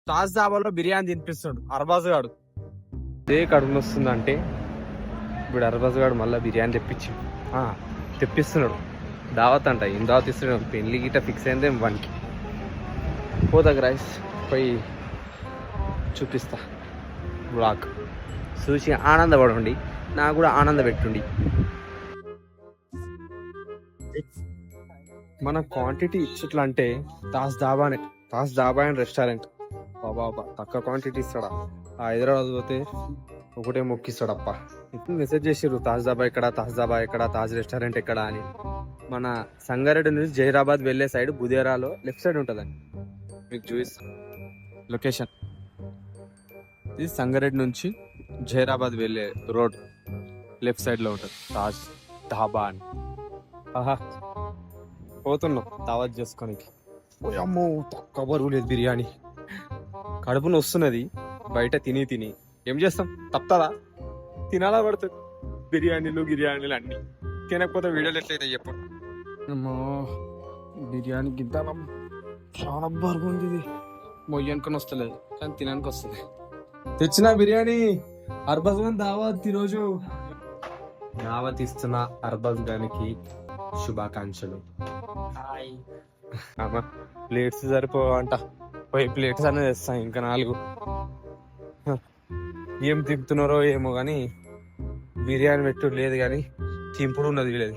తాజ్ దాబాలో బిర్యానీ తినిపిస్తాడు అర్బాజ్ గాడు. అదే కడుపు వస్తుందంటే ఇప్పుడు అర్బాజ్ గాడు మళ్ళీ బిర్యానీ తెప్పిస్తున్నాడు. దావత్ అంట. ఏం దావత్ ఇస్తున్నాడు? పెళ్లి గిట్ట ఫిక్స్ అయిందే వానికి. పోతాక రైస్ పోయి చూపిస్తా. బ్లాక్ చూసి ఆనందపడండి, నాకు కూడా ఆనంద పెట్టుండి. మన క్వాంటిటీ ఇచ్చట్లా అంటే తాజ్ దాబా అండ్ రెస్టారెంట్. బాబా తక్కువ క్వాంటిటీ ఇస్తాడా? హైదరాబాద్ పోతే ఒకటే మొక్కిస్తాడప్ప. ఇప్పుడు మెసేజ్ చేసిర్రు తాజ్ దాబా ఎక్కడ, తాజ్ రెస్టారెంట్ ఎక్కడ అని. మన సంగారెడ్డి నుంచి జైరాబాద్ వెళ్ళే సైడ్ బుదేరాలో లెఫ్ట్ సైడ్ ఉంటుందండి. మీకు చూపిస్తాను లొకేషన్. ఇది సంగారెడ్డి నుంచి జైరాబాద్ వెళ్ళే రోడ్ లెఫ్ట్ సైడ్ లో ఉంటుంది తాజ్ ధాబా అని. ఆహా పోతున్నాం దావత్ చేసుకోనికి. అమ్మో తక్కువ బరువు లేదు బిర్యానీ. కడుపును వస్తున్నది బయట తిని. ఏం చేస్తాం, తప్పదా? తినాలా పడుతుంది. బిర్యానీలు అన్ని తినకపోతే వీడియోలు ఎట్లయితే చెప్పండి. అమ్మో బిర్యానీ గిద్దాం చాలా బరువు ఉంది. ఇది మొయ్యనుకొని వస్తలేదు కానీ తినడానికి వస్తుంది. తెచ్చిన బిర్యానీ అర్బజ్ గాని దావత్. ఈరోజు దావత్ ఇస్తున్న అర్బజ్ గానికి శుభాకాంక్షలు. ప్లేట్స్ సరిపోవంట. పోయి ప్లేట్స్ అనేది తెస్తాం ఇంకా 4. ఏం తింటున్నారో ఏమో కానీ బిర్యానీ పెట్టు లేదు కానీ తింపుడు ఉన్నది లేదు.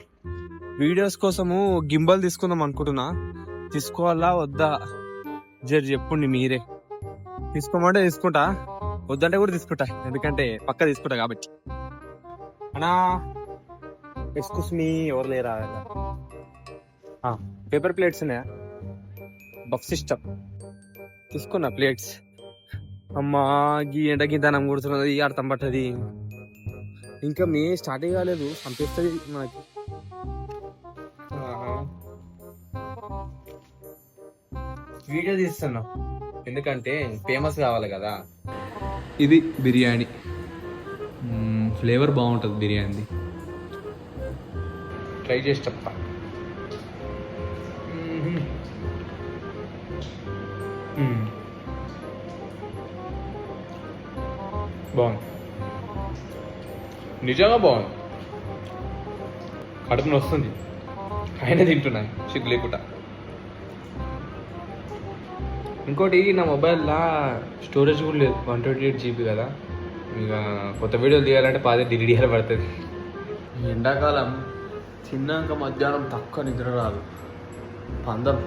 వీడియోస్ కోసము గింబల్ తీసుకుందాం అనుకుంటున్నా. తీసుకోవాలా వద్దా జర చెప్పండి మీరే. తీసుకోమంటే తీసుకుంటా, వద్దంటే కూడా తీసుకుంటా. ఎందుకంటే పక్క తీసుకుంటా కాబట్టి. అన్నా ఎక్స్క్యూస్ మీ, ఎవరు లేరా? పేపర్ ప్లేట్స్ ఉన్నాయా? బఫ్ సిస్టమ్ తీసుకున్నా ప్లేట్స్. అమ్మా గీ ఎండకి దానం కూర్చున్నది అర్థం పట్టది. ఇంకా మే స్టార్ట్ కాలేదు, పంపిస్తుంది మనకి. వీడియో తీస్తున్నాం ఎందుకంటే ఫేమస్ కావాలి కదా. ఇది బిర్యానీ ఫ్లేవర్ బాగుంటుంది. బిర్యానీ ట్రై చేసి చెప్తా. బాగుంది, నిజంగా బాగుంది. కడుపుని వస్తుంది అయినా తింటున్నాను సిగ్గు లేకుండా. ఇంకోటి నా మొబైల్లో స్టోరేజ్ కూడా లేదు, 128 GB కదా. ఇక కొత్త వీడియోలు తీయాలంటే 10 డిలీట్ చేయాలి పడుతుంది. ఎండాకాలం తిన్నాక మధ్యాహ్నం తక్కువ నిద్ర రాదు. పందం